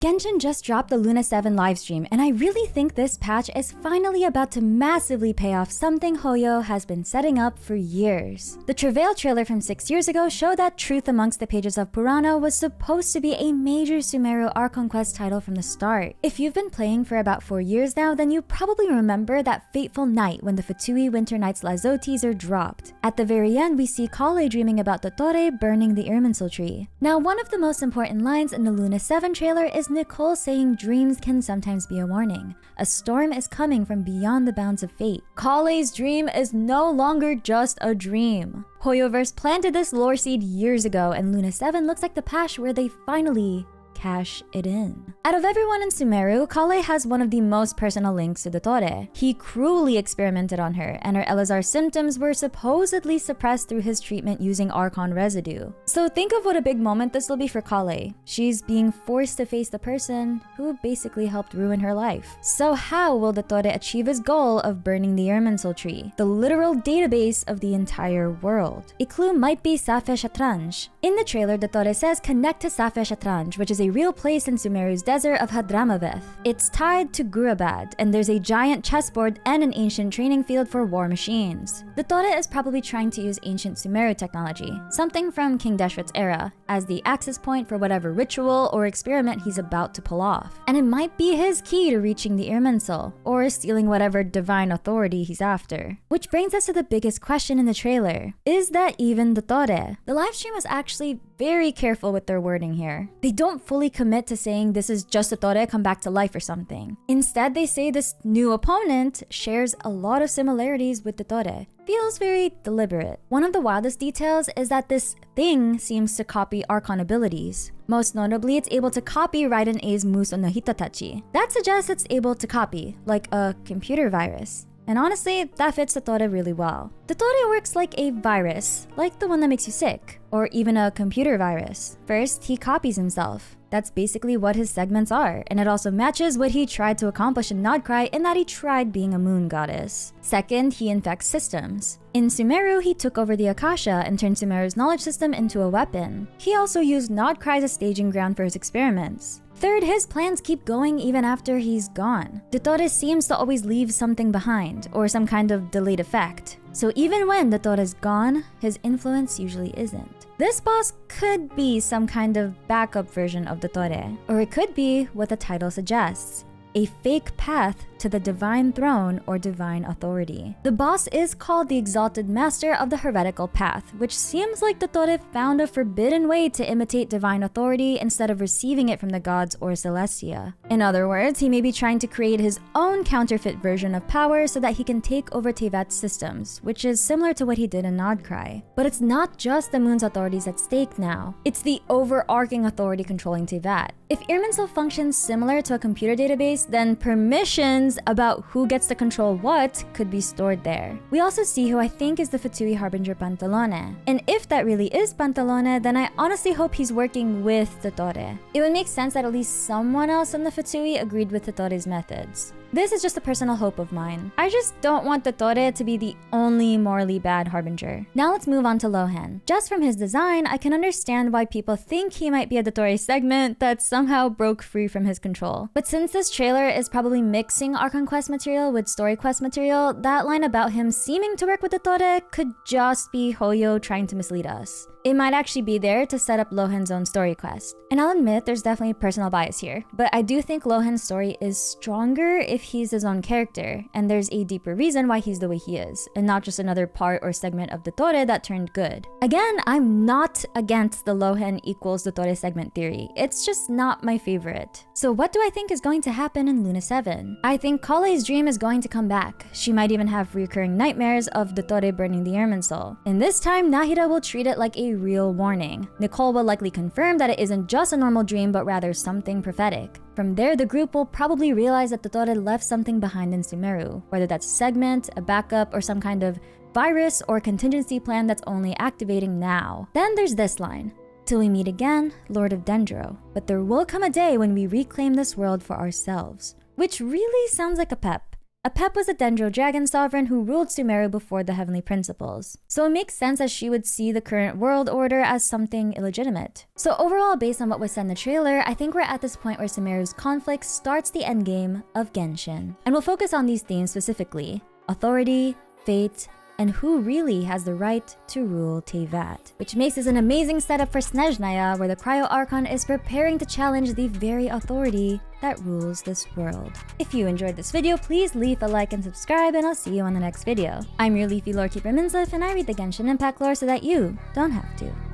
Genshin just dropped the Luna 7 livestream, and I really think this patch is finally about to massively pay off something Hoyo has been setting up for years. The Travail trailer from 6 years ago showed that Truth Amongst the Pages of Purana was supposed to be a major Sumeru Archon Quest title from the start. If you've been playing for about 4 years now, then you probably remember that fateful night when the Fatui Winter Nights Lazo teaser dropped. At the very end, we see Kale dreaming about Dottore burning the Irminsul tree. Now, one of the most important lines in the Luna 7 trailer is Nicole saying dreams can sometimes be a warning. A storm is coming from beyond the bounds of fate. Kale's dream is no longer just a dream. Hoyoverse planted this lore seed years ago, and Luna 7 looks like the patch where they finally cash it in. Out of everyone in Sumeru, Kale has one of the most personal links to Dottore. He cruelly experimented on her, and her Elazar symptoms were supposedly suppressed through his treatment using Archon residue. So think of what a big moment this will be for Kale. She's being forced to face the person who basically helped ruin her life. So how will Dottore achieve his goal of burning the Irminsul tree, the literal database of the entire world? A clue might be Safe Shatranj. In the trailer, Dottore says connect to Safe Shatranj, which is a real place in Sumeru's desert of Hadramaveth. It's tied to Gurabad, and there's a giant chessboard and an ancient training field for war machines. Dottore is probably trying to use ancient Sumeru technology, something from King Deshret's era, as the access point for whatever ritual or experiment he's about to pull off. And it might be his key to reaching the Irminsul, or stealing whatever divine authority he's after. Which brings us to the biggest question in the trailer. Is that even Dottore? The livestream was actually very careful with their wording here. They don't fully commit to saying this is just Dottore come back to life or something. Instead, they say this new opponent shares a lot of similarities with Dottore. Feels very deliberate. One of the wildest details is that this thing seems to copy Archon abilities. Most notably, it's able to copy Raiden A's Muso no Hitotachi. That suggests it's able to copy, like a computer virus. And honestly, that fits Dottore really well. Dottore works like a virus, like the one that makes you sick, or even a computer virus. First, he copies himself. That's basically what his segments are, and it also matches what he tried to accomplish in Nodcry in that he tried being a moon goddess. Second, he infects systems. In Sumeru, he took over the Akasha and turned Sumeru's knowledge system into a weapon. He also used Nodcry as a staging ground for his experiments. Third, his plans keep going even after he's gone. Dottore seems to always leave something behind, or some kind of delayed effect. So even when Dottore's gone, his influence usually isn't. This boss could be some kind of backup version of Dottore, or it could be what the title suggests, a fake path to the divine throne or divine authority. The boss is called the Exalted Master of the Heretical Path, which seems like Dottore found a forbidden way to imitate divine authority instead of receiving it from the gods or Celestia. In other words, he may be trying to create his own counterfeit version of power so that he can take over Tevat's systems, which is similar to what he did in Nodcry. But it's not just the moon's authorities at stake now. It's the overarching authority controlling Tevat. If Irminsul functions similar to a computer database, then permissions about who gets to control what could be stored there. We also see who I think is the Fatui Harbinger Pantalone. And if that really is Pantalone, then I honestly hope he's working with Dottore. It would make sense that at least someone else in the Fatui agreed with Dottore's methods. This is just a personal hope of mine. I just don't want Dottore to be the only morally bad Harbinger. Now let's move on to Lohen. Just from his design, I can understand why people think he might be a Dottore segment that somehow broke free from his control. But since this trailer is probably mixing Archon Quest material with Story Quest material, that line about him seeming to work with Dottore could just be Hoyo trying to mislead us. It might actually be there to set up Lohen's own story quest. And I'll admit there's definitely personal bias here, but I do think Lohen's story is stronger if he's his own character, and there's a deeper reason why he's the way he is, and not just another part or segment of Dottore that turned good. Again, I'm not against the Lohen equals Dottore segment theory. It's just not my favorite. So what do I think is going to happen in Luna 7? I think Kale's dream is going to come back. She might even have recurring nightmares of Dottore burning the Irminsul. And this time, Nahida will treat it like a real warning. Nicole will likely confirm that it isn't just a normal dream, but rather something prophetic. From there, the group will probably realize that Dottore left something behind in Sumeru, whether that's a segment, a backup, or some kind of virus or contingency plan that's only activating now. Then there's this line. Till we meet again, Lord of Dendro. But there will come a day when we reclaim this world for ourselves. Which really sounds like a pep. Apep was a Dendro dragon sovereign who ruled Sumeru before the Heavenly Principles. So it makes sense that she would see the current world order as something illegitimate. So overall, based on what was said in the trailer, I think we're at this point where Sumeru's conflict starts the endgame of Genshin. And we'll focus on these themes specifically: authority, fate, and who really has the right to rule Teyvat. Which makes this an amazing setup for Snezhnaya, where the Cryo Archon is preparing to challenge the very authority that rules this world. If you enjoyed this video, please leave a like and subscribe, and I'll see you on the next video. I'm your leafy lore keeper Minsleif, and I read the Genshin Impact lore so that you don't have to.